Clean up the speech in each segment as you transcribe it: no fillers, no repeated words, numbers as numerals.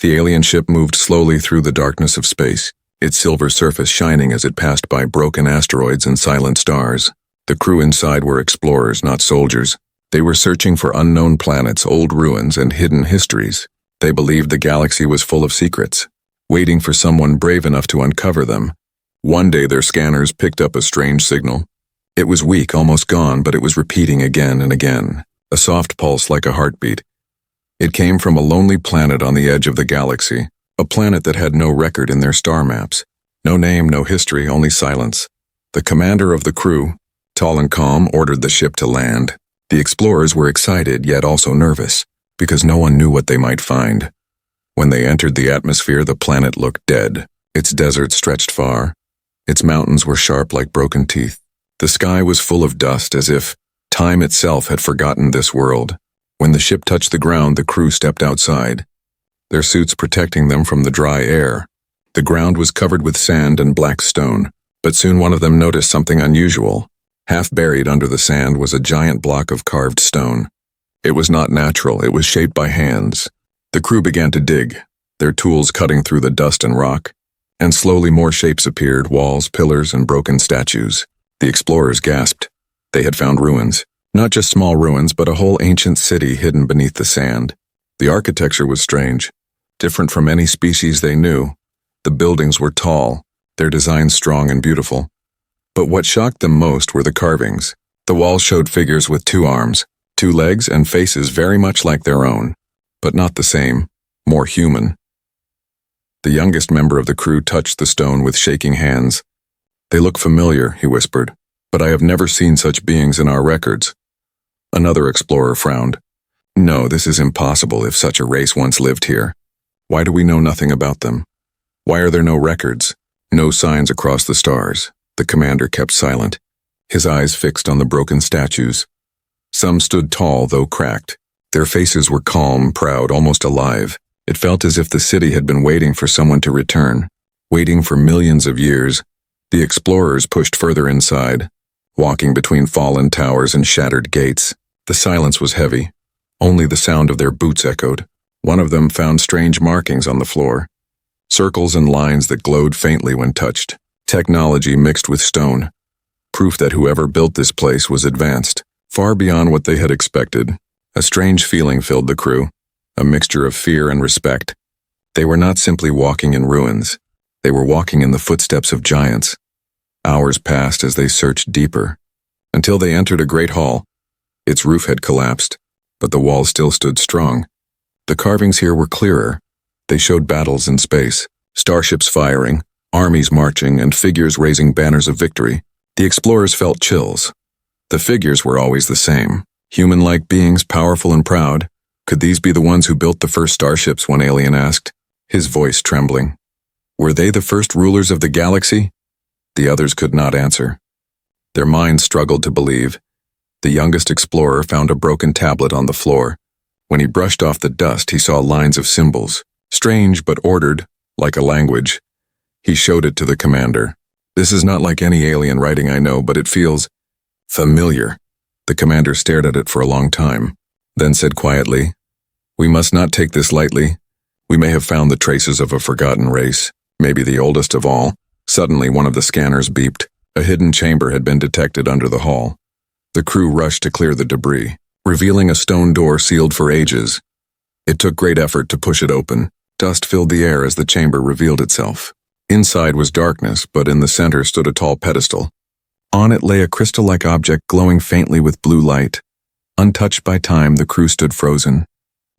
The alien ship moved slowly through the darkness of space, its silver surface shining as it passed by broken asteroids and silent stars. The crew inside were explorers, not soldiers. They were searching for unknown planets, old ruins, and hidden histories. They believed the galaxy was full of secrets, waiting for someone brave enough to uncover them. One day their scanners picked up a strange signal. It was weak, almost gone, but it was repeating again and again, a soft pulse like a heartbeat. It came from a lonely planet on the edge of the galaxy, a planet that had no record in their star maps. No name, no history, only silence. The commander of the crew, tall and calm, ordered the ship to land. The explorers were excited, yet also nervous, because no one knew what they might find. When they entered the atmosphere, the planet looked dead. Its deserts stretched far. Its mountains were sharp like broken teeth. The sky was full of dust, as if time itself had forgotten this world. When the ship touched the ground, the crew stepped outside, their suits protecting them from the dry air. The ground was covered with sand and black stone, but soon one of them noticed something unusual. Half buried under the sand was a giant block of carved stone. It was not natural, it was shaped by hands. The crew began to dig, their tools cutting through the dust and rock, and slowly more shapes appeared, walls, pillars, and broken statues. The explorers gasped. They had found ruins. Not just small ruins, but a whole ancient city hidden beneath the sand. The architecture was strange, different from any species they knew. The buildings were tall, their designs strong and beautiful. But what shocked them most were the carvings. The walls showed figures with 2 arms, 2 legs, and faces very much like their own, but not the same, more human. The youngest member of the crew touched the stone with shaking hands. "They look familiar," he whispered, "but I have never seen such beings in our records." Another explorer frowned. "No, this is impossible if such a race once lived here. Why do we know nothing about them? Why are there no records, no signs across the stars?" The commander kept silent, his eyes fixed on the broken statues. Some stood tall, though cracked. Their faces were calm, proud, almost alive. It felt as if the city had been waiting for someone to return, waiting for millions of years. The explorers pushed further inside, walking between fallen towers and shattered gates. The silence was heavy. Only the sound of their boots echoed. One of them found strange markings on the floor, circles and lines that glowed faintly when touched. Technology mixed with stone. Proof that whoever built this place was advanced, far beyond what they had expected. A strange feeling filled the crew, a mixture of fear and respect. They were not simply walking in ruins. They were walking in the footsteps of giants. Hours passed as they searched deeper, until they entered a great hall. Its roof had collapsed, but the walls still stood strong. The carvings here were clearer. They showed battles in space, starships firing, armies marching, and figures raising banners of victory. The explorers felt chills. The figures were always the same, human-like beings, powerful and proud. Could these be the ones who built the first starships? One alien asked, his voice trembling. Were they the first rulers of the galaxy? The others could not answer. Their minds struggled to believe. The youngest explorer found a broken tablet on the floor. When he brushed off the dust, he saw lines of symbols, strange but ordered, like a language. He showed it to the commander. "This is not like any alien writing I know, but it feels familiar." The commander stared at it for a long time, then said quietly, "We must not take this lightly. We may have found the traces of a forgotten race, maybe the oldest of all." Suddenly, one of the scanners beeped. A hidden chamber had been detected under the hall. The crew rushed to clear the debris, revealing a stone door sealed for ages. It took great effort to push it open. Dust filled the air as the chamber revealed itself. Inside was darkness, but in the center stood a tall pedestal. On it lay a crystal-like object glowing faintly with blue light. Untouched by time, the crew stood frozen.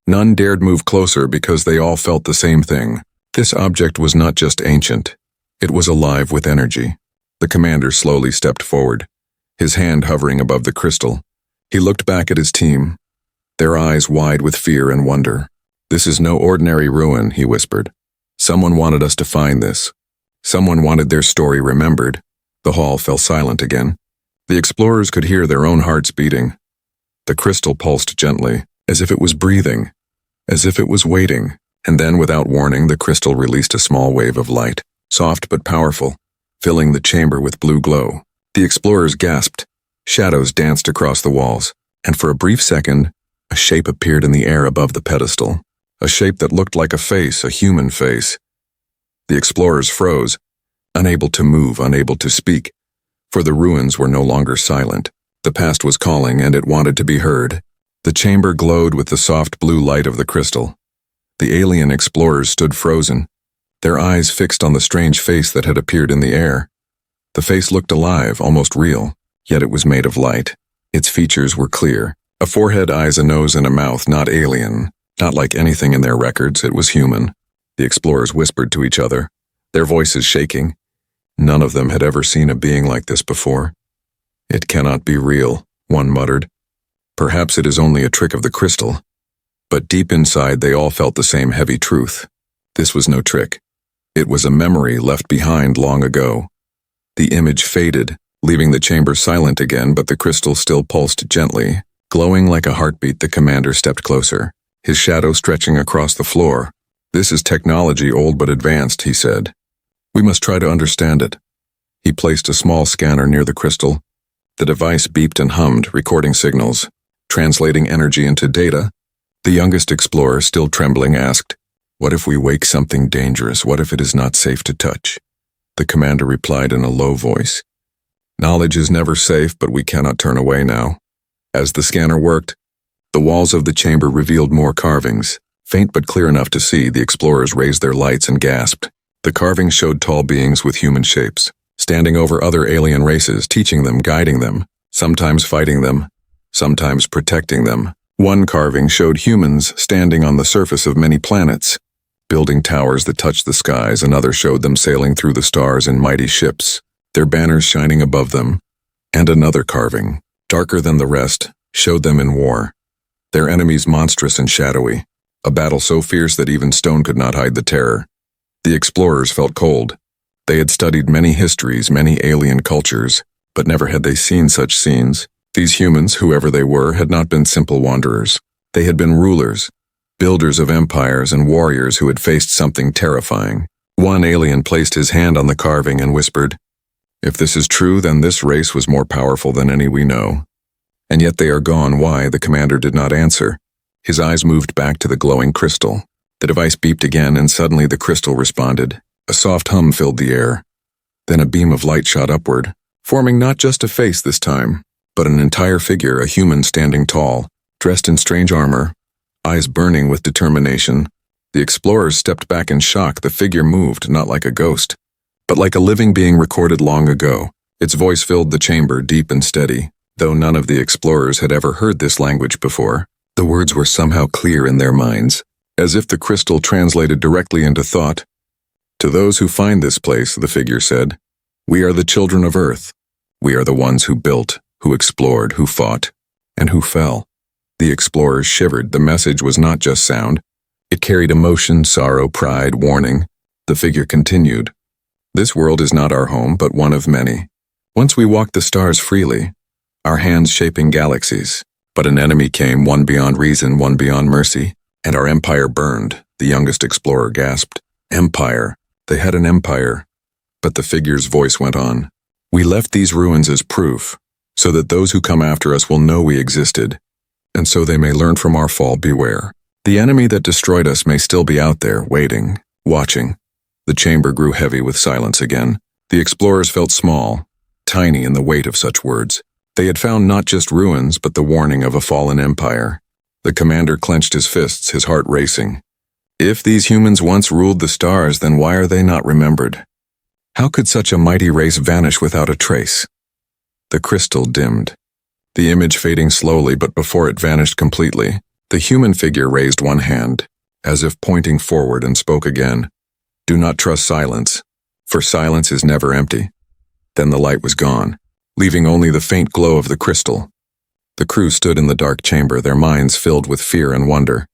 None dared move closer because they all felt the same thing. This object was not just ancient. It was alive with energy. The commander slowly stepped forward, his hand hovering above the crystal. He looked back at his team, their eyes wide with fear and wonder. "This is no ordinary ruin," he whispered. "Someone wanted us to find this. Someone wanted their story remembered." The hall fell silent again. The explorers could hear their own hearts beating. The crystal pulsed gently, as if it was breathing, as if it was waiting, and then, without warning, the crystal released a small wave of light, soft but powerful, filling the chamber with blue glow. The explorers gasped. Shadows danced across the walls, and for a brief second, a shape appeared in the air above the pedestal. a shape that looked like a face, a human face. The explorers froze, unable to move, unable to speak, for the ruins were no longer silent. The past was calling, and it wanted to be heard. The chamber glowed with the soft blue light of the crystal. The alien explorers stood frozen, their eyes fixed on the strange face that had appeared in the air. The face looked alive, almost real, yet it was made of light. Its features were clear. A forehead, eyes, a nose, and a mouth, not alien, not like anything in their records, it was human. The explorers whispered to each other, their voices shaking. None of them had ever seen a being like this before. "It cannot be real," one muttered. "Perhaps it is only a trick of the crystal." But deep inside they all felt the same heavy truth. This was no trick. It was a memory left behind long ago. The image faded, leaving the chamber silent again, but the crystal still pulsed gently. Glowing like a heartbeat, the commander stepped closer, his shadow stretching across the floor. "This is technology, old but advanced," he said. "We must try to understand it." He placed a small scanner near the crystal. The device beeped and hummed, recording signals, translating energy into data. The youngest explorer, still trembling, asked, "What if we wake something dangerous? What if it is not safe to touch?" The commander replied in a low voice, "Knowledge is never safe, but we cannot turn away now." As the scanner worked, the walls of the chamber revealed more carvings. Faint but clear enough to see, the explorers raised their lights and gasped. The carvings showed tall beings with human shapes, standing over other alien races, teaching them, guiding them, sometimes fighting them, sometimes protecting them. One carving showed humans standing on the surface of many planets, building towers that touched the skies. Another showed them sailing through the stars in mighty ships, their banners shining above them. And another carving, darker than the rest, showed them in war, their enemies monstrous and shadowy, a battle so fierce that even stone could not hide the terror. The explorers felt cold. They had studied many histories, many alien cultures, but never had they seen such scenes. These humans, whoever they were, had not been simple wanderers. They had been rulers, builders of empires and warriors who had faced something terrifying. One alien placed his hand on the carving and whispered, "If this is true, then this race was more powerful than any we know. And yet they are gone. Why?" The commander did not answer. His eyes moved back to the glowing crystal. The device beeped again, and suddenly the crystal responded. A soft hum filled the air. Then a beam of light shot upward, forming not just a face this time, but an entire figure, a human standing tall, dressed in strange armor, eyes burning with determination. The explorers stepped back in shock. The figure moved, not like a ghost, but like a living being recorded long ago. Its voice filled the chamber, deep and steady. Though none of the explorers had ever heard this language before, the words were somehow clear in their minds, as if the crystal translated directly into thought. "To those who find this place," the figure said, "we are the children of Earth. We are the ones who built, who explored, who fought, and who fell." The explorers shivered. The message was not just sound. It carried emotion, sorrow, pride, warning. The figure continued, "This world is not our home, but one of many. Once we walked the stars freely, our hands shaping galaxies. But an enemy came, one beyond reason, one beyond mercy, and our empire burned." The youngest explorer gasped. "Empire. They had an empire." But the figure's voice went on. "We left these ruins as proof, so that those who come after us will know we existed, and so they may learn from our fall. Beware. The enemy that destroyed us may still be out there, waiting, watching." The chamber grew heavy with silence again. The explorers felt small, tiny in the weight of such words. They had found not just ruins, but the warning of a fallen empire. The commander clenched his fists, his heart racing. If these humans once ruled the stars, then why are they not remembered? How could such a mighty race vanish without a trace? The crystal dimmed, the image fading slowly, but before it vanished completely, the human figure raised one hand, as if pointing forward, and spoke again. "Do not trust silence, for silence is never empty." Then the light was gone, leaving only the faint glow of the crystal. The crew stood in the dark chamber, their minds filled with fear and wonder.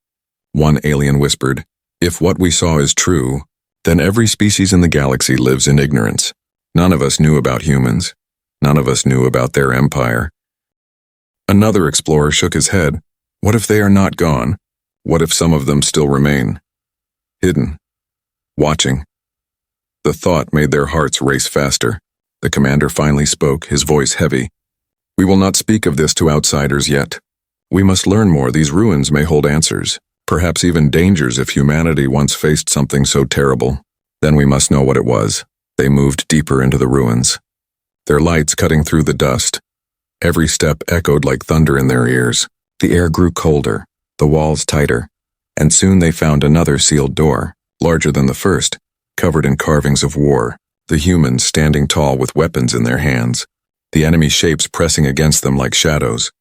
One alien whispered, "If what we saw is true, then every species in the galaxy lives in ignorance. None of us knew about humans. None of us knew about their empire." Another explorer shook his head. "What if they are not gone? What if some of them still remain? Hidden, watching." The thought made their hearts race faster. The commander finally spoke, his voice heavy. "We will not speak of this to outsiders yet. We must learn more. These ruins may hold answers. Perhaps even dangers if humanity once faced something so terrible. Then we must know what it was. They moved deeper into the ruins, their lights cutting through the dust. Every step echoed like thunder in their ears. The air grew colder, the walls tighter, and soon they found another sealed door, larger than the first, covered in carvings of war, the humans standing tall with weapons in their hands, the enemy shapes pressing against them like shadows.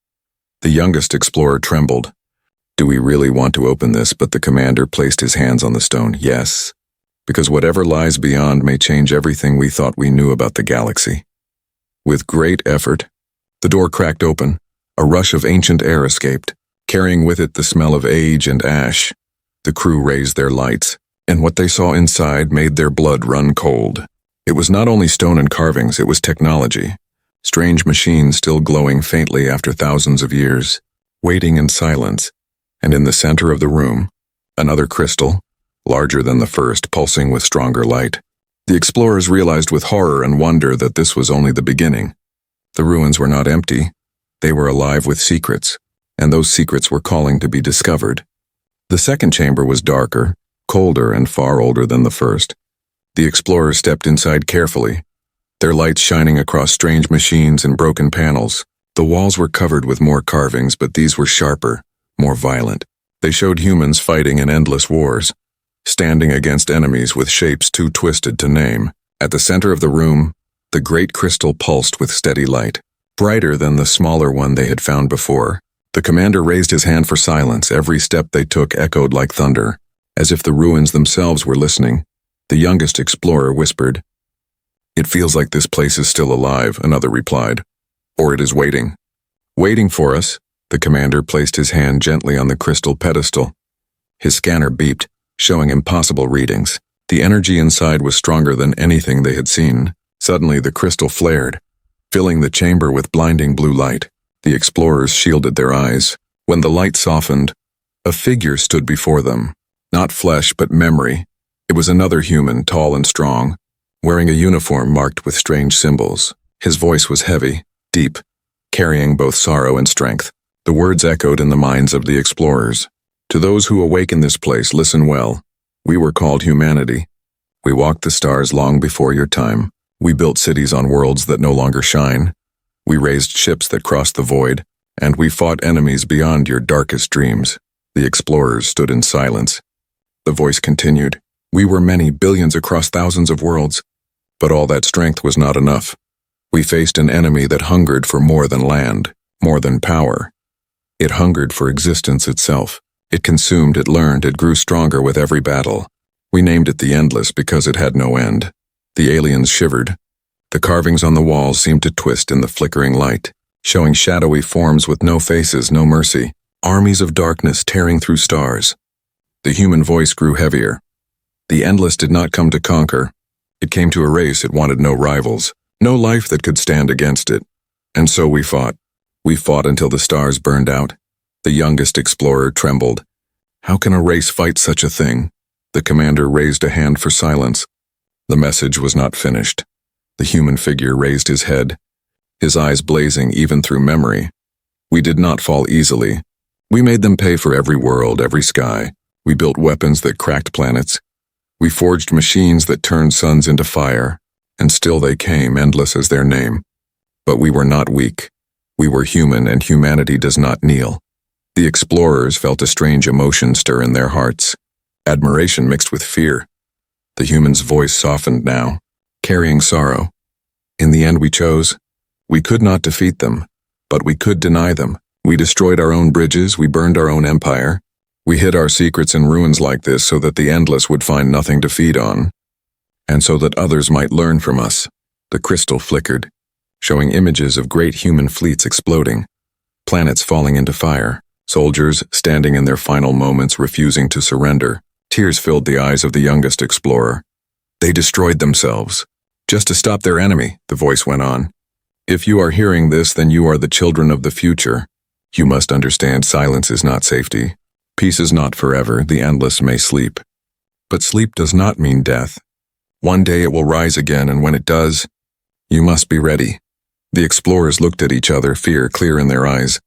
The youngest explorer trembled. Do we really want to open this? But the commander placed his hands on the stone. Yes, because whatever lies beyond may change everything we thought we knew about the galaxy. With great effort, the door cracked open. A rush of ancient air escaped, carrying with it the smell of age and ash. The crew raised their lights, and what they saw inside made their blood run cold. It was not only stone and carvings, it was technology. Strange machines still glowing faintly after thousands of years, waiting in silence. And in the center of the room, another crystal, larger than the first, pulsing with stronger light. The explorers realized with horror and wonder that this was only the beginning. The ruins were not empty. They were alive with secrets, and those secrets were calling to be discovered. The second chamber was darker, colder, and far older than the first. The explorers stepped inside carefully, their lights shining across strange machines and broken panels. The walls were covered with more carvings, but these were sharper, more violent. They showed humans fighting in endless wars, standing against enemies with shapes too twisted to name. At the center of the room, the great crystal pulsed with steady light, brighter than the smaller one they had found before. The commander raised his hand for silence. Every step they took echoed like thunder, as if the ruins themselves were listening. The youngest explorer whispered, "It feels like this place is still alive," another replied. "Or it is waiting." "Waiting for us." The commander placed his hand gently on the crystal pedestal. His scanner beeped, showing impossible readings. The energy inside was stronger than anything they had seen. Suddenly the crystal flared, filling the chamber with blinding blue light. The explorers shielded their eyes. When the light softened, a figure stood before them. Not flesh, but memory. It was another human, tall and strong, wearing a uniform marked with strange symbols. His voice was heavy, deep, carrying both sorrow and strength. The words echoed in the minds of the explorers. "To those who awaken this place, listen well. We were called humanity. We walked the stars long before your time. We built cities on worlds that no longer shine. We raised ships that crossed the void, and we fought enemies beyond your darkest dreams." The explorers stood in silence. The voice continued. "We were many, billions across thousands of worlds, but all that strength was not enough. We faced an enemy that hungered for more than land, more than power. It hungered for existence itself. It consumed, it learned, it grew stronger with every battle. We named it the Endless because it had no end." The aliens shivered. The carvings on the walls seemed to twist in the flickering light, showing shadowy forms with no faces, no mercy. Armies of darkness tearing through stars. The human voice grew heavier. The Endless did not come to conquer. It came to erase. It wanted no rivals, no life that could stand against it. And so we fought. We fought until the stars burned out. The youngest explorer trembled. How can a race fight such a thing? The commander raised a hand for silence. The message was not finished. The human figure raised his head, his eyes blazing even through memory. "We did not fall easily. We made them pay for every world, every sky. We built weapons that cracked planets. We forged machines that turned suns into fire, and still they came, endless as their name. But we were not weak. We were human, and humanity does not kneel." The explorers felt a strange emotion stir in their hearts, admiration mixed with fear. The human's voice softened now, carrying sorrow. "In the end we chose. We could not defeat them, but we could deny them. We destroyed our own bridges, we burned our own empire. We hid our secrets in ruins like this so that the Endless would find nothing to feed on, and so that others might learn from us." The crystal flickered, showing images of great human fleets exploding, planets falling into fire, soldiers standing in their final moments refusing to surrender. Tears filled the eyes of the youngest explorer. "They destroyed themselves, just to stop their enemy," the voice went on. "If you are hearing this, then you are the children of the future. You must understand silence is not safety. Peace is not forever. The Endless may sleep. But sleep does not mean death. One day it will rise again, and when it does, you must be ready." The explorers looked at each other, fear clear in their eyes.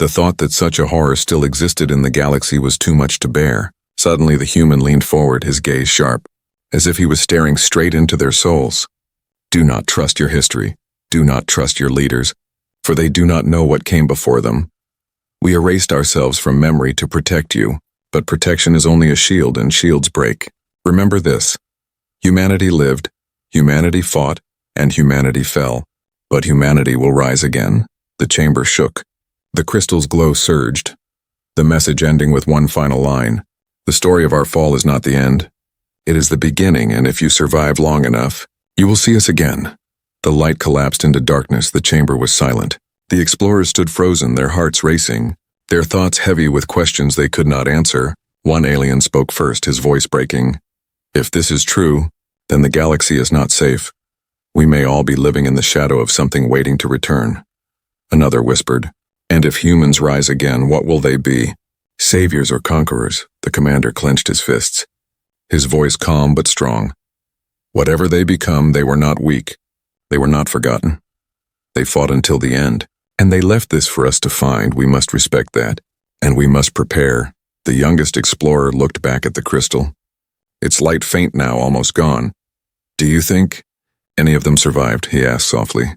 The thought that such a horror still existed in the galaxy was too much to bear. Suddenly the human leaned forward, his gaze sharp, as if he was staring straight into their souls. Do not trust your history. Do not trust your leaders, for they do not know what came before them. We erased ourselves from memory to protect you, but protection is only a shield and shields break. Remember this. Humanity lived, humanity fought, and humanity fell. But humanity will rise again. The chamber shook. The crystal's glow surged, the message ending with one final line. The story of our fall is not the end. It is the beginning, and if you survive long enough, you will see us again. The light collapsed into darkness. The chamber was silent. The explorers stood frozen, their hearts racing, their thoughts heavy with questions they could not answer. One alien spoke first, his voice breaking. If this is true, then the galaxy is not safe. We may all be living in the shadow of something waiting to return. Another whispered. And if humans rise again, what will they be? Saviors or conquerors? The commander clenched his fists, his voice calm but strong. Whatever they become, they were not weak. They were not forgotten. They fought until the end, and they left this for us to find. We must respect that, and we must prepare. The youngest explorer looked back at the crystal. Its light faint now, almost gone. Do you think any of them survived? He asked softly.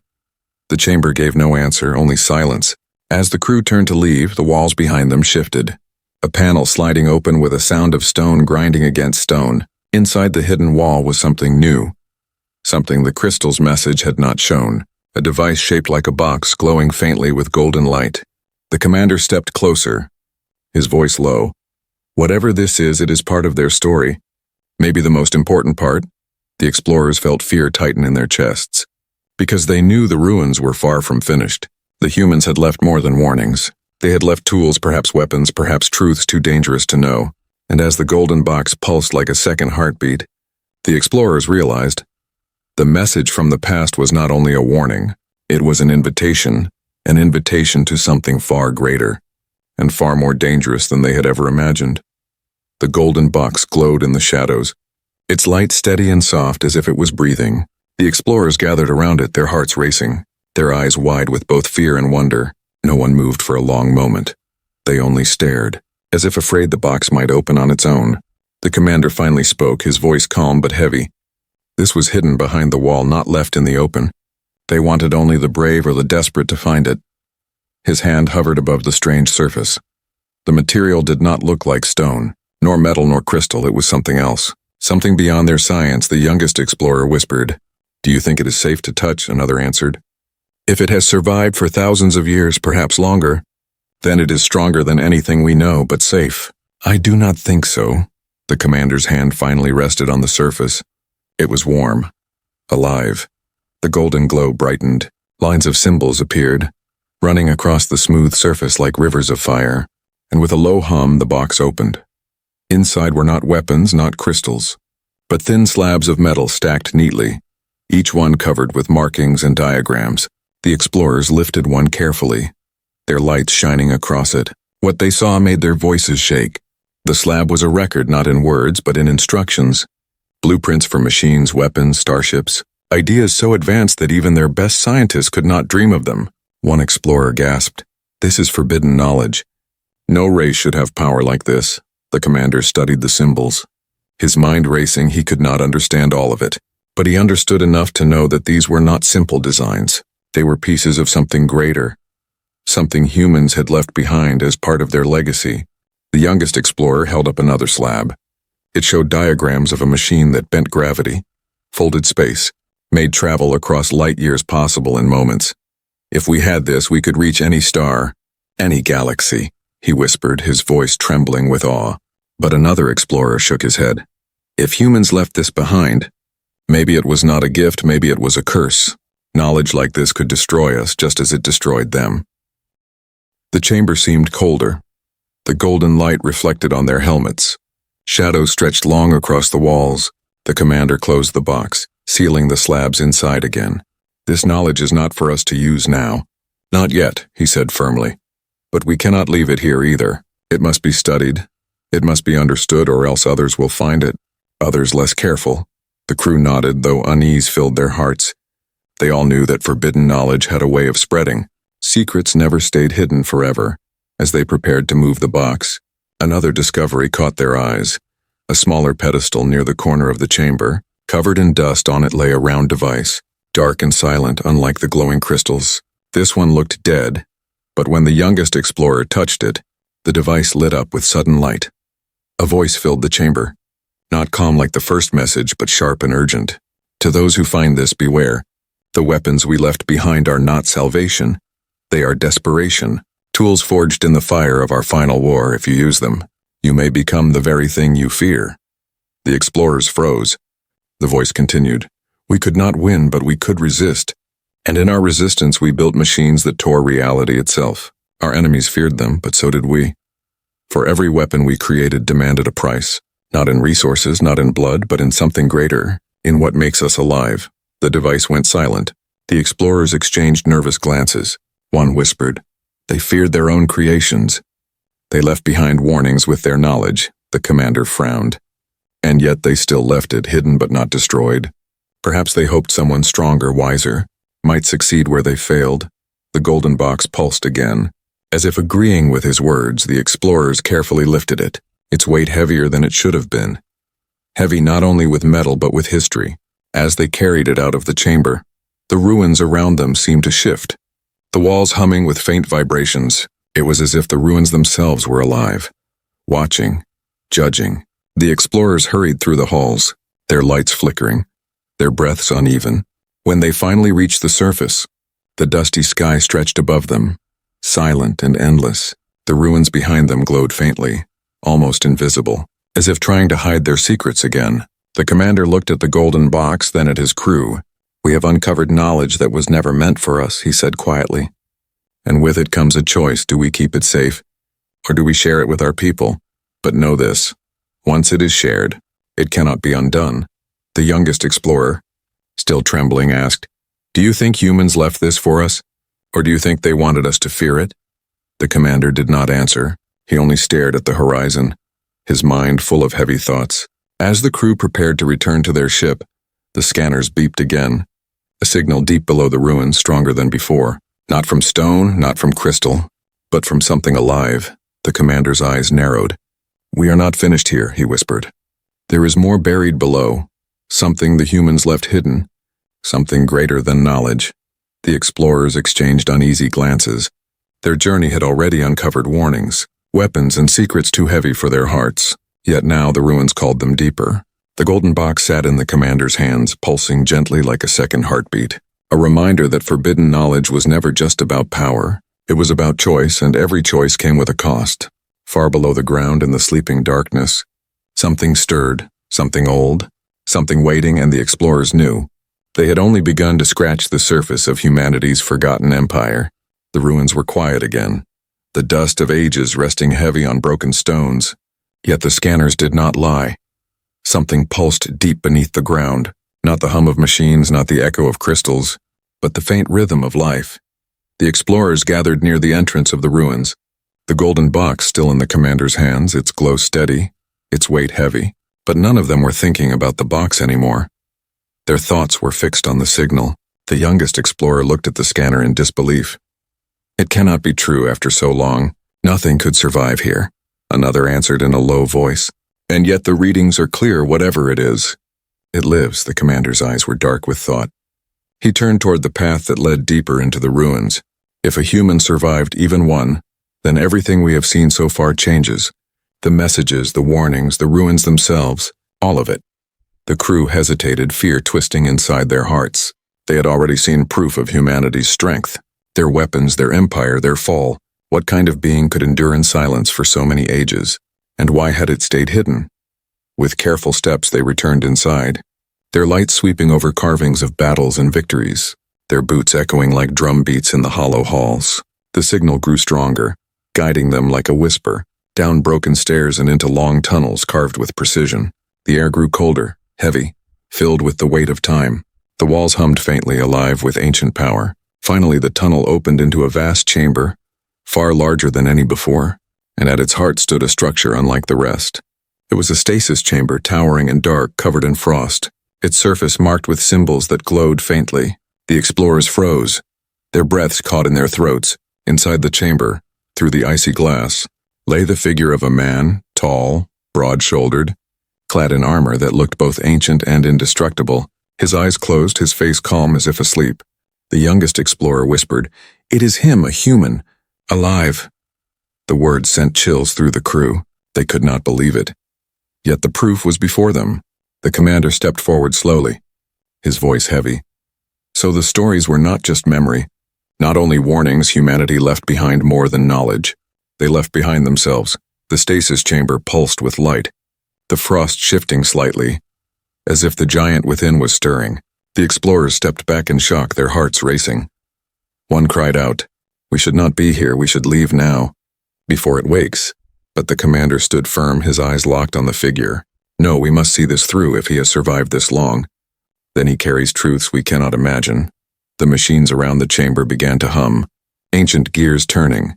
The chamber gave no answer, only silence. As the crew turned to leave, the walls behind them shifted. A panel sliding open with a sound of stone grinding against stone. Inside the hidden wall was something new. Something the crystal's message had not shown. A device shaped like a box, glowing faintly with golden light. The commander stepped closer, his voice low. Whatever this is, it is part of their story. Maybe the most important part. The explorers felt fear tighten in their chests, because they knew the ruins were far from finished. The humans had left more than warnings. They had left tools, perhaps weapons, perhaps truths too dangerous to know. And as the golden box pulsed like a second heartbeat, the explorers realized the message from the past was not only a warning, it was an invitation to something far greater and far more dangerous than they had ever imagined. The golden box glowed in the shadows, its light steady and soft as if it was breathing. The explorers gathered around it, their hearts racing, their eyes wide with both fear and wonder. No one moved for a long moment. They only stared, as if afraid the box might open on its own. The commander finally spoke, his voice calm but heavy. This was hidden behind the wall, not left in the open. They wanted only the brave or the desperate to find it. His hand hovered above the strange surface. The material did not look like stone, nor metal nor crystal. It was something else, something beyond their science. The youngest explorer whispered. Do you think it is safe to touch? Another answered. If it has survived for thousands of years, perhaps longer, then it is stronger than anything we know, but safe. I do not think so. The commander's hand finally rested on the surface. It was warm, alive. The golden glow brightened. Lines of symbols appeared, running across the smooth surface like rivers of fire, and with a low hum, the box opened. Inside were not weapons, not crystals, but thin slabs of metal stacked neatly, each one covered with markings and diagrams. The explorers lifted one carefully, their lights shining across it. What they saw made their voices shake. The slab was a record not in words but in instructions. Blueprints for machines, weapons, starships. Ideas so advanced that even their best scientists could not dream of them. One explorer gasped. This is forbidden knowledge. No race should have power like this. The commander studied the symbols. His mind racing, he could not understand all of it. But he understood enough to know that these were not simple designs. They were pieces of something greater, something humans had left behind as part of their legacy. The youngest explorer held up another slab. It showed diagrams of a machine that bent gravity, folded space, made travel across light years possible in moments. If we had this, we could reach any star, any galaxy, he whispered, his voice trembling with awe. But another explorer shook his head. If humans left this behind, maybe it was not a gift, maybe it was a curse. Knowledge like this could destroy us just as it destroyed them. The chamber seemed colder. The golden light reflected on their helmets. Shadows stretched long across the walls. The commander closed the box, sealing the slabs inside again. This knowledge is not for us to use now. Not yet, he said firmly. But we cannot leave it here either. It must be studied. It must be understood, or else others will find it. Others less careful. The crew nodded, though unease filled their hearts. They all knew that forbidden knowledge had a way of spreading. Secrets never stayed hidden forever. As they prepared to move the box, another discovery caught their eyes. A smaller pedestal near the corner of the chamber. Covered in dust, on it lay a round device, dark and silent, unlike the glowing crystals. This one looked dead, but when the youngest explorer touched it, the device lit up with sudden light. A voice filled the chamber, not calm like the first message, but sharp and urgent. To those who find this, beware. The weapons we left behind are not salvation. They are desperation, tools forged in the fire of our final war. If you use them, you may become the very thing you fear. The explorers froze. The voice continued. We could not win, but we could resist. And in our resistance, we built machines that tore reality itself. Our enemies feared them, but so did we. For every weapon we created demanded a price, not in resources, not in blood, but in something greater, in what makes us alive. The device went silent. The explorers exchanged nervous glances. One whispered. They feared their own creations. They left behind warnings with their knowledge. The commander frowned. And yet they still left it, hidden but not destroyed. Perhaps they hoped someone stronger, wiser, might succeed where they failed. The golden box pulsed again. As if agreeing with his words, the explorers carefully lifted it, its weight heavier than it should have been. Heavy not only with metal but with history. As they carried it out of the chamber, the ruins around them seemed to shift, the walls humming with faint vibrations. It was as if the ruins themselves were alive, watching, judging. The explorers hurried through the halls, their lights flickering, their breaths uneven. When they finally reached the surface, the dusty sky stretched above them, silent and endless. The ruins behind them glowed faintly, almost invisible, as if trying to hide their secrets again. The commander looked at the golden box, then at his crew. We have uncovered knowledge that was never meant for us, he said quietly. And with it comes a choice. Do we keep it safe, or do we share it with our people? But know this, once it is shared, it cannot be undone. The youngest explorer, still trembling, asked, Do you think humans left this for us, or do you think they wanted us to fear it? The commander did not answer. He only stared at the horizon, his mind full of heavy thoughts. As the crew prepared to return to their ship, the scanners beeped again, a signal deep below the ruins, stronger than before. Not from stone, not from crystal, but from something alive. The commander's eyes narrowed. We are not finished here, he whispered. There is more buried below, something the humans left hidden, something greater than knowledge. The explorers exchanged uneasy glances. Their journey had already uncovered warnings, weapons and secrets too heavy for their hearts. Yet now the ruins called them deeper. The golden box sat in the commander's hands, pulsing gently like a second heartbeat. A reminder that forbidden knowledge was never just about power. It was about choice, and every choice came with a cost. Far below the ground in the sleeping darkness, something stirred, something old, something waiting, and the explorers knew. They had only begun to scratch the surface of humanity's forgotten empire. The ruins were quiet again, the dust of ages resting heavy on broken stones. Yet the scanners did not lie. Something pulsed deep beneath the ground, not the hum of machines, not the echo of crystals, but the faint rhythm of life. The explorers gathered near the entrance of the ruins, the golden box still in the commander's hands, its glow steady, its weight heavy, but none of them were thinking about the box anymore. Their thoughts were fixed on the signal. The youngest explorer looked at the scanner in disbelief. It cannot be true after so long. Nothing could survive here. Another answered in a low voice. And yet the readings are clear, whatever it is. It lives. The commander's eyes were dark with thought. He turned toward the path that led deeper into the ruins. If a human survived, even one, then everything we have seen so far changes. The messages, the warnings, the ruins themselves, all of it. The crew hesitated, fear twisting inside their hearts. They had already seen proof of humanity's strength. Their weapons, their empire, their fall. What kind of being could endure in silence for so many ages? And why had it stayed hidden? With careful steps they returned inside, their light sweeping over carvings of battles and victories, their boots echoing like drum beats in the hollow halls. The signal grew stronger, guiding them like a whisper, down broken stairs and into long tunnels carved with precision. The air grew colder, heavy, filled with the weight of time. The walls hummed faintly, alive with ancient power. Finally the tunnel opened into a vast chamber, far larger than any before, and at its heart stood a structure unlike the rest. It was a stasis chamber, towering and dark, covered in frost, its surface marked with symbols that glowed faintly. The explorers froze, their breaths caught in their throats. Inside the chamber, Through the icy glass lay the figure of a man, tall, broad-shouldered, clad in armor that looked both ancient and indestructible, his eyes closed, his face calm as if asleep. The youngest explorer whispered, "It is him, a human, alive." The words sent chills through the crew. They could not believe it. Yet the proof was before them. The commander stepped forward slowly, his voice heavy. So the stories were not just memory, not only warnings. Humanity left behind more than knowledge. They left behind themselves. The stasis chamber pulsed with light, the frost shifting slightly, as if the giant within was stirring. The explorers stepped back in shock, their hearts racing. One cried out, "We should not be here, we should leave now, before it wakes." But the commander stood firm, his eyes locked on the figure. "No, we must see this through if he has survived this long. Then he carries truths we cannot imagine." The machines around the chamber began to hum, ancient gears turning,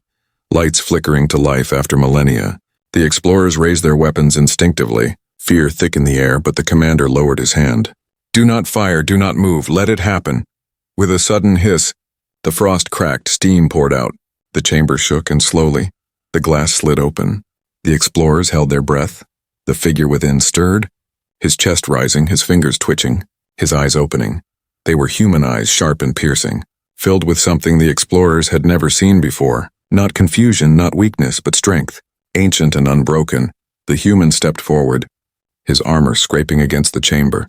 lights flickering to life after millennia. The explorers raised their weapons instinctively. Fear thickened the air, but the commander lowered his hand. "Do not fire, do not move, let it happen." With a sudden hiss, the frost cracked, steam poured out. The chamber shook, and slowly, the glass slid open. The explorers held their breath. The figure within stirred, his chest rising, his fingers twitching, his eyes opening. They were human eyes, sharp and piercing, filled with something the explorers had never seen before. Not confusion, not weakness, but strength. Ancient and unbroken, the human stepped forward, his armor scraping against the chamber,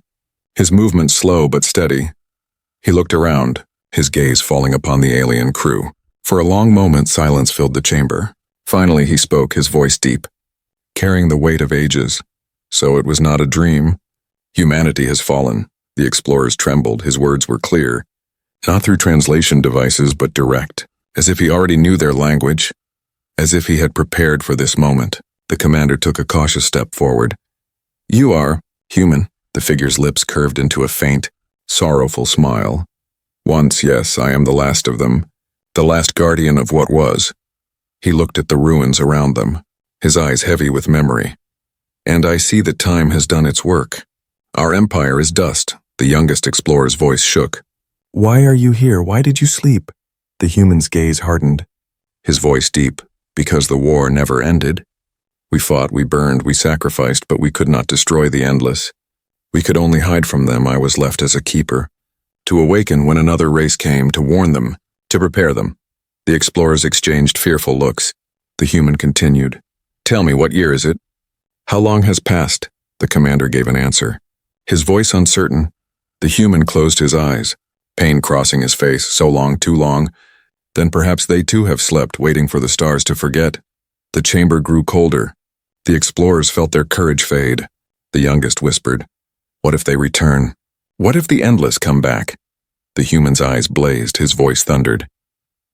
his movement slow but steady. He looked around, his gaze falling upon the alien crew. For a long moment, silence filled the chamber. Finally he spoke, his voice deep, carrying the weight of ages. "So it was not a dream. Humanity has fallen." The explorers trembled, his words were clear, not through translation devices but direct, as if he already knew their language, as if he had prepared for this moment. The commander took a cautious step forward. "You are human." The figure's lips curved into a faint, sorrowful smile. "Once, yes, I am the last of them, the last guardian of what was." He looked at the ruins around them, his eyes heavy with memory. "And I see that time has done its work. Our empire is dust." The youngest explorer's voice shook. "Why are you here? Why did you sleep?" The human's gaze hardened, his voice deep. "Because the war never ended. We fought, we burned, we sacrificed, but we could not destroy the endless. We could only hide from them. I was left as a keeper, to awaken when another race came, to warn them, to prepare them." The explorers exchanged fearful looks. The human continued, "Tell me, what year is it?" "How long has passed?" The commander gave an answer, his voice uncertain. The human closed his eyes, pain crossing his face. "So long, too long. Then perhaps they too have slept, waiting for the stars to forget." The chamber grew colder. The explorers felt their courage fade. The youngest whispered, "What if they return? What if the endless come back?" The human's eyes blazed, his voice thundered.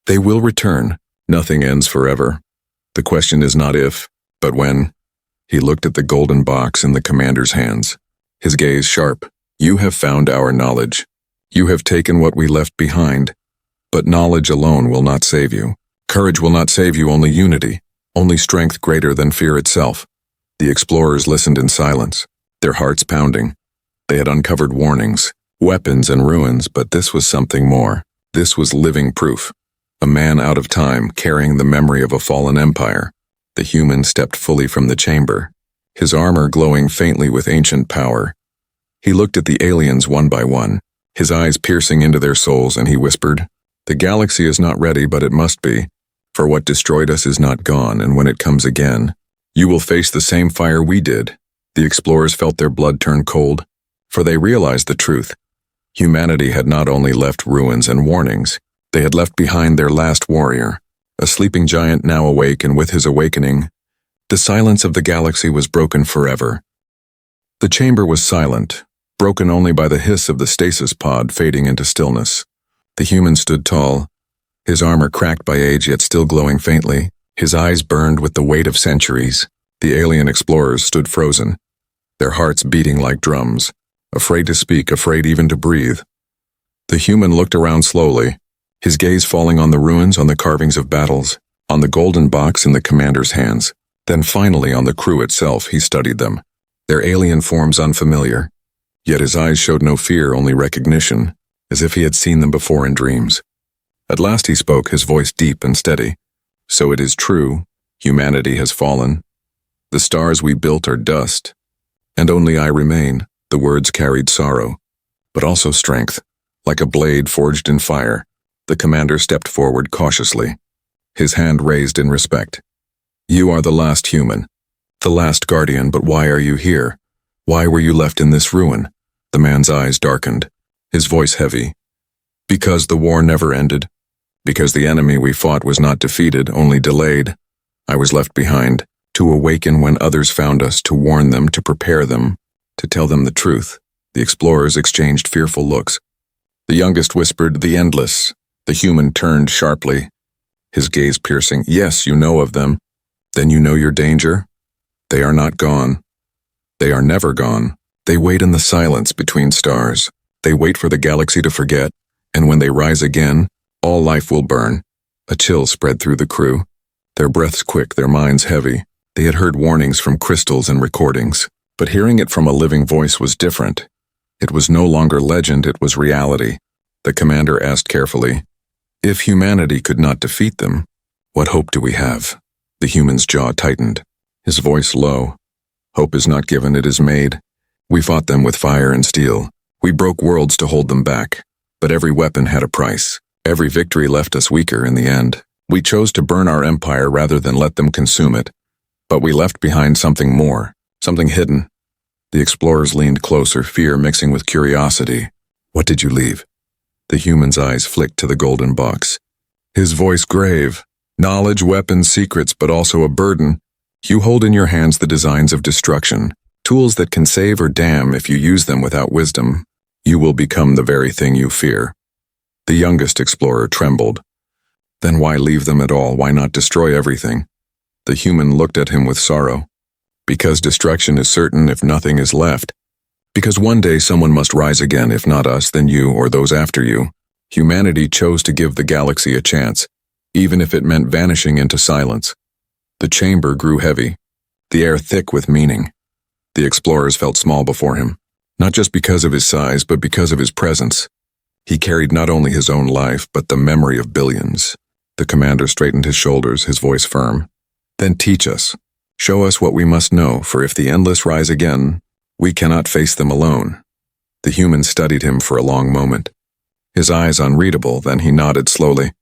"They will return. Nothing ends forever. The question is not if, but when." He looked at the golden box in the commander's hands, his gaze sharp. "You have found our knowledge. You have taken what we left behind. But knowledge alone will not save you. Courage will not save you, only unity, only strength greater than fear itself." The explorers listened in silence, their hearts pounding. They had uncovered warnings, weapons and ruins, but this was something more. This was living proof. A man out of time, carrying the memory of a fallen empire. The human stepped fully from the chamber, his armor glowing faintly with ancient power. He looked at the aliens one by one, his eyes piercing into their souls, and he whispered, "The galaxy is not ready, but it must be. For what destroyed us is not gone, and when it comes again, you will face the same fire we did." The explorers felt their blood turn cold, for they realized the truth. Humanity had not only left ruins and warnings, they had left behind their last warrior, a sleeping giant now awake, and with his awakening, the silence of the galaxy was broken forever. The chamber was silent, broken only by the hiss of the stasis pod fading into stillness. The human stood tall, his armor cracked by age yet still glowing faintly, his eyes burned with the weight of centuries. The alien explorers stood frozen, their hearts beating like drums, afraid to speak, afraid even to breathe. The human looked around slowly, his gaze falling on the ruins, on the carvings of battles, on the golden box in the commander's hands. Then finally on the crew itself. He studied them, their alien forms unfamiliar. Yet his eyes showed no fear, only recognition, as if he had seen them before in dreams. At last he spoke, his voice deep and steady. So it is true, humanity has fallen. The stars we built are dust. And only I remain. The words carried sorrow, but also strength. Like a blade forged in fire, the commander stepped forward cautiously, his hand raised in respect. You are the last human, the last guardian, but why are you here? Why were you left in this ruin? The man's eyes darkened, his voice heavy. Because the war never ended. Because the enemy we fought was not defeated, only delayed. I was left behind, to awaken when others found us, to warn them, to prepare them, to tell them the truth. The explorers exchanged fearful looks. The youngest whispered, "The endless." The human turned sharply, his gaze piercing. "Yes, you know of them. Then you know your danger? They are not gone. They are never gone. They wait in the silence between stars. They wait for the galaxy to forget, and when they rise again, all life will burn." A chill spread through the crew, their breaths quick, their minds heavy. They had heard warnings from crystals and recordings, but hearing it from a living voice was different. It was no longer legend, it was reality. The commander asked carefully, "If humanity could not defeat them, what hope do we have?" The human's jaw tightened, his voice low. "Hope is not given, it is made. We fought them with fire and steel. We broke worlds to hold them back. But every weapon had a price. Every victory left us weaker in the end. We chose to burn our empire rather than let them consume it. But we left behind something more, something hidden." The explorers leaned closer, fear mixing with curiosity. "What did you leave?" The human's eyes flicked to the golden box. His voice grave. "Knowledge, weapons, secrets, but also a burden. You hold in your hands the designs of destruction, tools that can save or damn. If you use them without wisdom, you will become the very thing you fear." The youngest explorer trembled. "Then why leave them at all? Why not destroy everything?" The human looked at him with sorrow. "Because destruction is certain if nothing is left. Because one day someone must rise again, if not us, then you or those after you. Humanity chose to give the galaxy a chance, even if it meant vanishing into silence." The chamber grew heavy, the air thick with meaning. The explorers felt small before him, not just because of his size, but because of his presence. He carried not only his own life, but the memory of billions. The commander straightened his shoulders, his voice firm. "Then teach us. Show us what we must know, for if the endless rise again, we cannot face them alone." The human studied him for a long moment, his eyes unreadable, then he nodded slowly.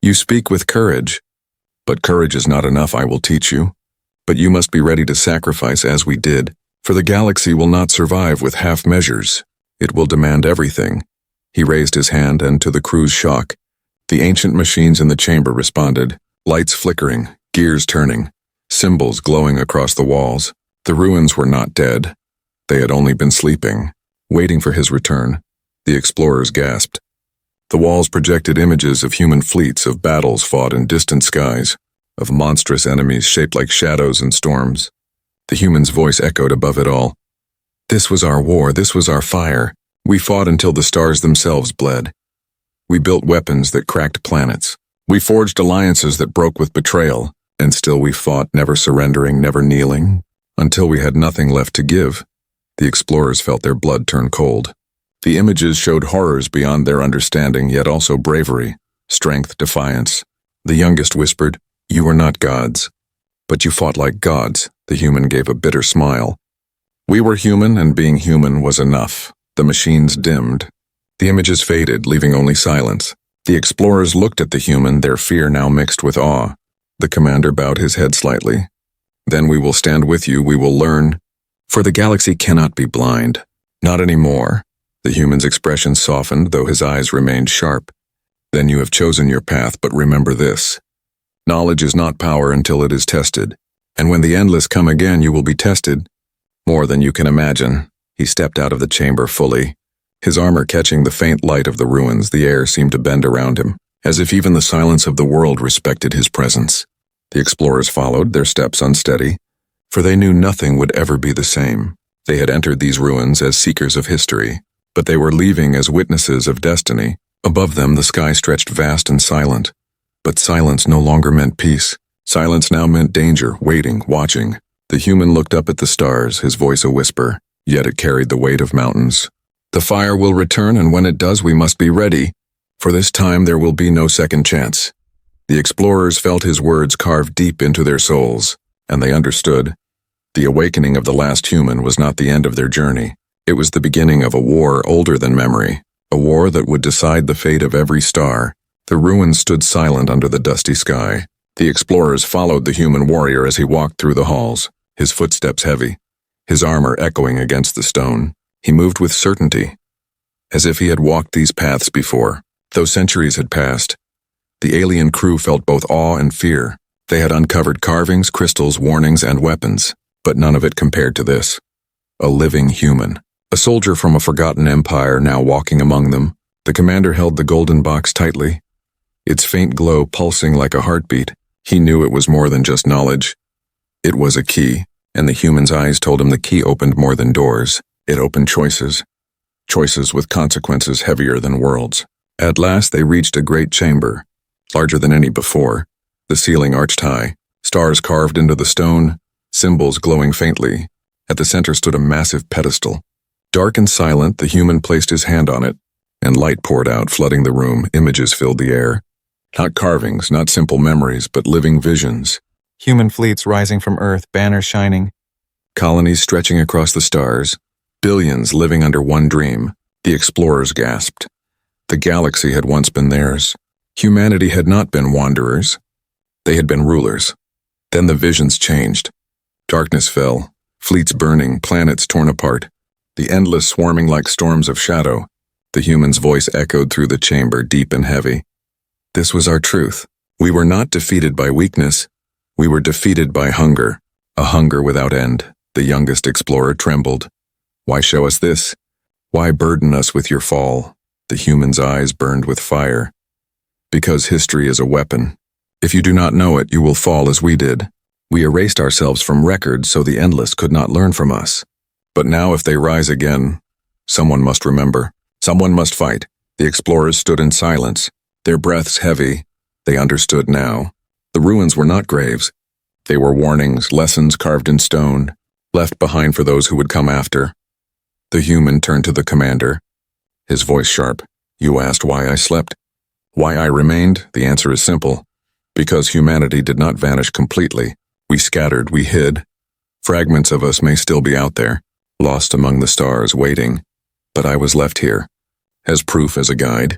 "You speak with courage. But courage is not enough, I will teach you. But you must be ready to sacrifice as we did, for the galaxy will not survive with half measures. It will demand everything." He raised his hand, and to the crew's shock, the ancient machines in the chamber responded, lights flickering, gears turning, symbols glowing across the walls. The ruins were not dead. They had only been sleeping, waiting for his return. The explorers gasped. The walls projected images of human fleets, of battles fought in distant skies, of monstrous enemies shaped like shadows in storms. The human's voice echoed above it all. "This was our war, this was our fire. We fought until the stars themselves bled. We built weapons that cracked planets. We forged alliances that broke with betrayal, and still we fought, never surrendering, never kneeling, until we had nothing left to give." The explorers felt their blood turn cold. The images showed horrors beyond their understanding, yet also bravery, strength, defiance. The youngest whispered, "You are not gods, but you fought like gods." The human gave a bitter smile. "We were human, and being human was enough." The machines dimmed. The images faded, leaving only silence. The explorers looked at the human, their fear now mixed with awe. The commander bowed his head slightly. "Then we will stand with you, we will learn. For the galaxy cannot be blind. Not anymore." The human's expression softened, though his eyes remained sharp. "Then you have chosen your path, but remember this. Knowledge is not power until it is tested. And when the endless come again, you will be tested. More than you can imagine." He stepped out of the chamber fully, his armor catching the faint light of the ruins. The air seemed to bend around him, as if even the silence of the world respected his presence. The explorers followed, their steps unsteady, for they knew nothing would ever be the same. They had entered these ruins as seekers of history, but they were leaving as witnesses of destiny. Above them, the sky stretched vast and silent. But silence no longer meant peace. Silence now meant danger, waiting, watching. The human looked up at the stars, his voice a whisper, yet it carried the weight of mountains. "The fire will return, and when it does, we must be ready. For this time there will be no second chance." The explorers felt his words carved deep into their souls, and they understood. The awakening of the last human was not the end of their journey. It was the beginning of a war older than memory, a war that would decide the fate of every star. The ruins stood silent under the dusty sky. The explorers followed the human warrior as he walked through the halls, his footsteps heavy, his armor echoing against the stone. He moved with certainty, as if he had walked these paths before. Though centuries had passed, the alien crew felt both awe and fear. They had uncovered carvings, crystals, warnings, and weapons, but none of it compared to this. A living human. A soldier from a forgotten empire now walking among them. The commander held the golden box tightly, its faint glow pulsing like a heartbeat. He knew it was more than just knowledge. It was a key, and the human's eyes told him the key opened more than doors. It opened choices. Choices with consequences heavier than worlds. At last they reached a great chamber, larger than any before. The ceiling arched high, stars carved into the stone, symbols glowing faintly. At the center stood a massive pedestal. Dark and silent, the human placed his hand on it, and light poured out, flooding the room. Images filled the air. Not carvings, not simple memories, but living visions. Human fleets rising from Earth, banners shining. Colonies stretching across the stars. Billions living under one dream. The explorers gasped. The galaxy had once been theirs. Humanity had not been wanderers. They had been rulers. Then the visions changed. Darkness fell, fleets burning, planets torn apart, the endless swarming like storms of shadow. The human's voice echoed through the chamber, deep and heavy. This was our truth. We were not defeated by weakness. We were defeated by hunger, a hunger without end. The youngest explorer trembled. Why show us this? Why burden us with your fall? The human's eyes burned with fire. Because history is a weapon. If you do not know it, you will fall as we did. We erased ourselves from records so the endless could not learn from us. But now if they rise again, someone must remember. Someone must fight. The explorers stood in silence, their breaths heavy. They understood now. The ruins were not graves. They were warnings, lessons carved in stone, left behind for those who would come after. The human turned to the commander, his voice sharp. You asked why I slept. Why I remained? The answer is simple. Because humanity did not vanish completely. We scattered, we hid. Fragments of us may still be out there, lost among the stars, waiting. But I was left here, as proof, as a guide,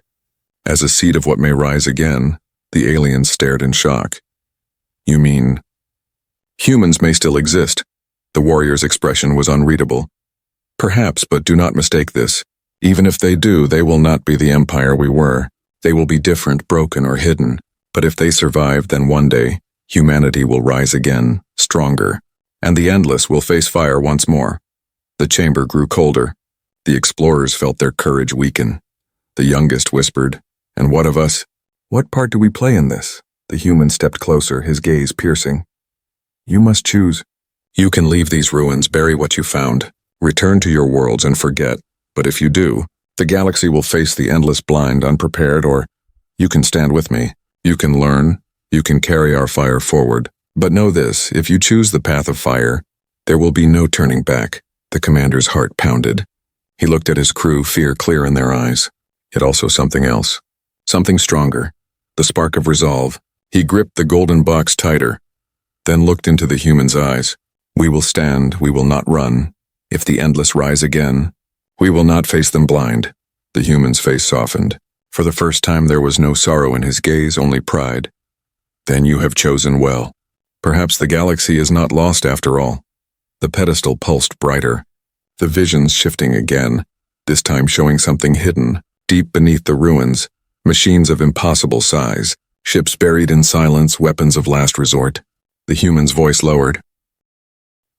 as a seed of what may rise again. The alien stared in shock. You mean, humans may still exist? The warrior's expression was unreadable. Perhaps, but do not mistake this. Even if they do, they will not be the empire we were. They will be different, broken, or hidden. But if they survive, then one day, humanity will rise again, stronger, and the endless will face fire once more. The chamber grew colder. The explorers felt their courage weaken. The youngest whispered, and what of us? What part do we play in this? The human stepped closer, his gaze piercing. You must choose. You can leave these ruins, bury what you found, return to your worlds and forget. But if you do, the galaxy will face the endless blind, unprepared, or you can stand with me. You can learn. You can carry our fire forward. But know this, if you choose the path of fire, there will be no turning back. The commander's heart pounded. He looked at his crew, fear clear in their eyes. Yet also something else. Something stronger. The spark of resolve. He gripped the golden box tighter, then looked into the human's eyes. We will stand, we will not run. If the endless rise again, we will not face them blind. The human's face softened. For the first time there was no sorrow in his gaze, only pride. Then you have chosen well. Perhaps the galaxy is not lost after all. The pedestal pulsed brighter, the visions shifting again, this time showing something hidden, deep beneath the ruins, machines of impossible size, ships buried in silence, weapons of last resort. The human's voice lowered.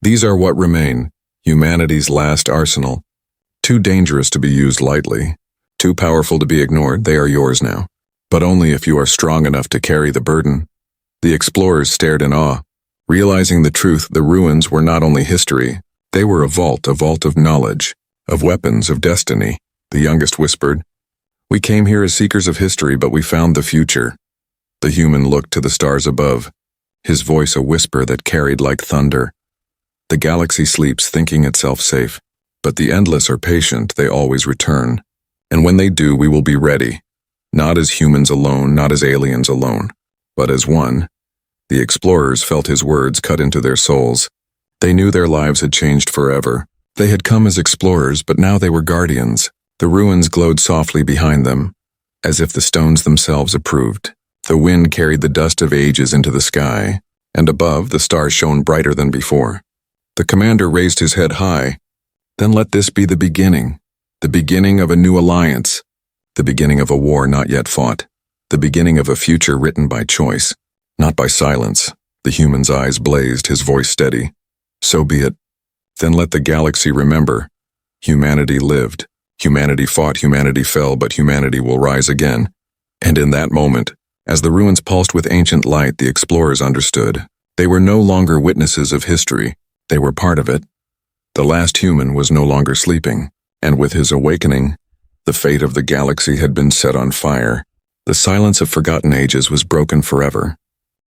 These are what remain, humanity's last arsenal. Too dangerous to be used lightly, too powerful to be ignored. They are yours now, but only if you are strong enough to carry the burden. The explorers stared in awe, realizing the truth. The ruins were not only history, they were a vault of knowledge, of weapons, of destiny. The youngest whispered, we came here as seekers of history, but we found the future. The human looked to the stars above, his voice a whisper that carried like thunder. The galaxy sleeps, thinking itself safe, but the endless are patient. They always return. And when they do, we will be ready, not as humans alone, not as aliens alone, but as one. The explorers felt his words cut into their souls. They knew their lives had changed forever. They had come as explorers, but now they were guardians. The ruins glowed softly behind them, as if the stones themselves approved. The wind carried the dust of ages into the sky, and above, the stars shone brighter than before. The commander raised his head high. Then let this be the beginning of a new alliance, the beginning of a war not yet fought, the beginning of a future written by choice, not by silence. The human's eyes blazed, his voice steady. So be it. Then let the galaxy remember. Humanity lived. Humanity fought, humanity fell, but humanity will rise again. And in that moment, as the ruins pulsed with ancient light, the explorers understood. They were no longer witnesses of history. They were part of it. The last human was no longer sleeping, and with his awakening, the fate of the galaxy had been set on fire. The silence of forgotten ages was broken forever.